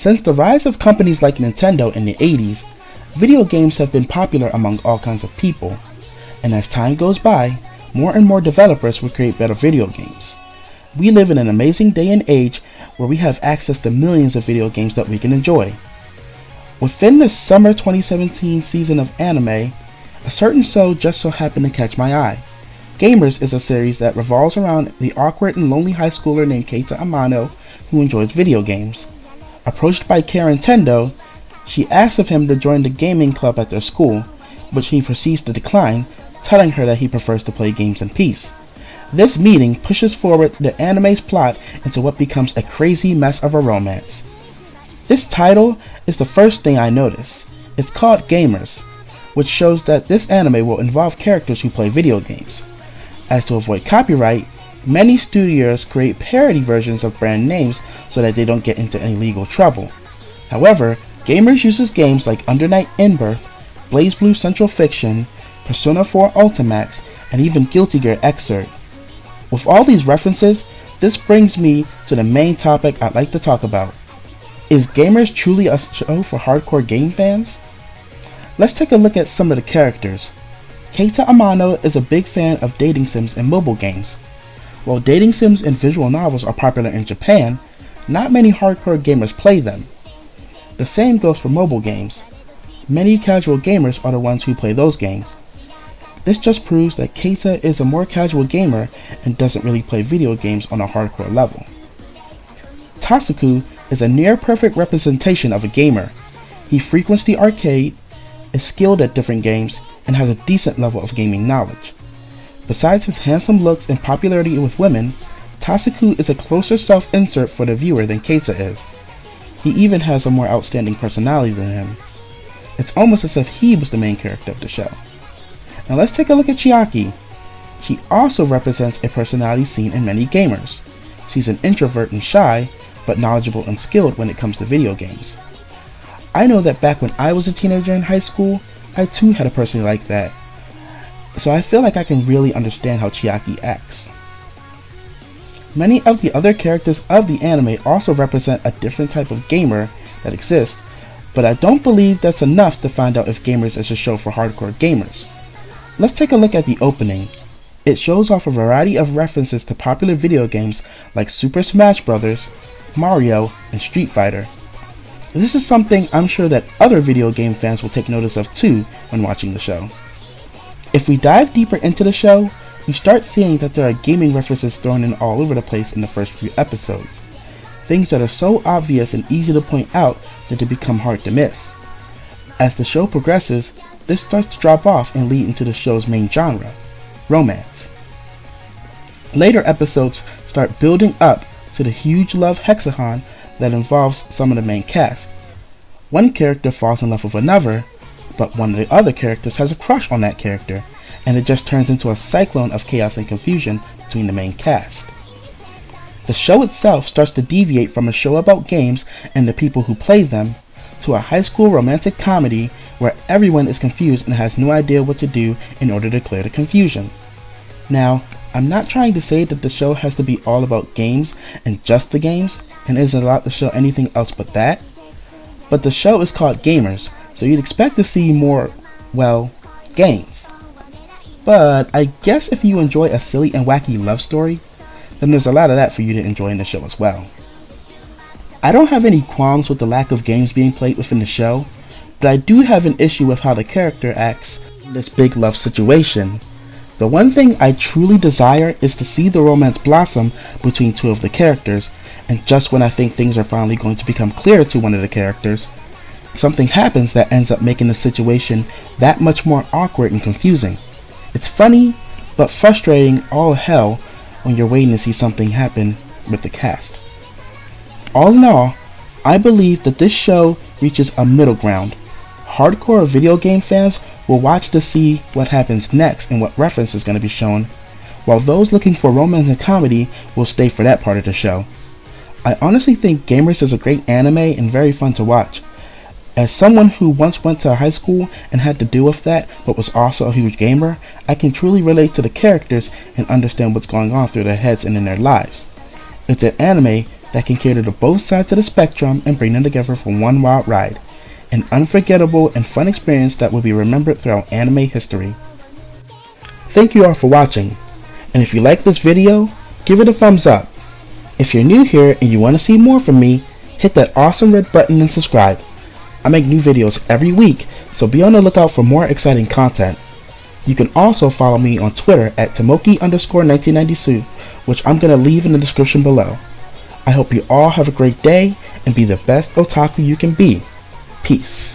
Since the rise of companies like Nintendo in the 80s, video games have been popular among all kinds of people, and as time goes by, more and more developers will create better video games. We live in an amazing day and age where we have access to millions of video games that we can enjoy. Within the summer 2017 season of anime, a certain show just so happened to catch my eye. Gamers is a series that revolves around the awkward and lonely high schooler named Keita Amano who enjoys video games. Approached by Karen Tendo, she asks of him to join the gaming club at their school, which he proceeds to decline, telling her that he prefers to play games in peace. This meeting pushes forward the anime's plot into what becomes a crazy mess of a romance. This title is the first thing I notice. It's called Gamers, which shows that this anime will involve characters who play video games. As to avoid copyright, many studios create parody versions of brand names so that they don't get into any legal trouble. However, Gamers uses games like Under Night In-Birth, BlazBlue Central Fiction, Persona 4 Ultimax, and even Guilty Gear Xrd. With all these references, this brings me to the main topic I'd like to talk about. Is Gamers truly a show for hardcore game fans? Let's take a look at some of the characters. Keita Amano is a big fan of dating sims and mobile games. While dating sims and visual novels are popular in Japan, not many hardcore gamers play them. The same goes for mobile games. Many casual gamers are the ones who play those games. This just proves that Keita is a more casual gamer and doesn't really play video games on a hardcore level. Tasuku is a near-perfect representation of a gamer. He frequents the arcade, is skilled at different games, and has a decent level of gaming knowledge. Besides his handsome looks and popularity with women, Tasuku is a closer self-insert for the viewer than Keita is. He even has a more outstanding personality than him. It's almost as if he was the main character of the show. Now let's take a look at Chiaki. She also represents a personality seen in many gamers. She's an introvert and shy, but knowledgeable and skilled when it comes to video games. I know that back when I was a teenager in high school, I too had a person like that, so I feel like I can really understand how Chiaki acts. Many of the other characters of the anime also represent a different type of gamer that exists, but I don't believe that's enough to find out if Gamers is a show for hardcore gamers. Let's take a look at the opening. It shows off a variety of references to popular video games like Super Smash Bros., Mario, and Street Fighter. This is something I'm sure that other video game fans will take notice of too when watching the show. If we dive deeper into the show, we start seeing that there are gaming references thrown in all over the place in the first few episodes. Things that are so obvious and easy to point out that they become hard to miss. As the show progresses, this starts to drop off and lead into the show's main genre, romance. Later episodes start building up to the huge love hexagon that involves some of the main cast. One character falls in love with another, but one of the other characters has a crush on that character, and it just turns into a cyclone of chaos and confusion between the main cast. The show itself starts to deviate from a show about games and the people who play them to a high school romantic comedy where everyone is confused and has no idea what to do in order to clear the confusion. Now, I'm not trying to say that the show has to be all about games and just the games, and isn't allowed to show anything else but that, but the show is called Gamers, so you'd expect to see more, well, games. But I guess if you enjoy a silly and wacky love story, then there's a lot of that for you to enjoy in the show as well. I don't have any qualms with the lack of games being played within the show, but I do have an issue with how the character acts in this big love situation. The one thing I truly desire is to see the romance blossom between two of the characters, and just when I think things are finally going to become clear to one of the characters, something happens that ends up making the situation that much more awkward and confusing. It's funny, but frustrating all hell when you're waiting to see something happen with the cast. All in all, I believe that this show reaches a middle ground. Hardcore video game fans will watch to see what happens next and what reference is going to be shown, while those looking for romance and comedy will stay for that part of the show. I honestly think Gamers is a great anime and very fun to watch. As someone who once went to high school and had to deal with that, but was also a huge gamer, I can truly relate to the characters and understand what's going on through their heads and in their lives. It's an anime that can cater to both sides of the spectrum and bring them together for one wild ride. An unforgettable and fun experience that will be remembered throughout anime history. Thank you all for watching, and if you like this video, give it a thumbs up. If you're new here and you want to see more from me, hit that awesome red button and subscribe. I make new videos every week, so be on the lookout for more exciting content. You can also follow me on Twitter at Tomoki_1992, which I'm going to leave in the description below. I hope you all have a great day and be the best otaku you can be. Peace.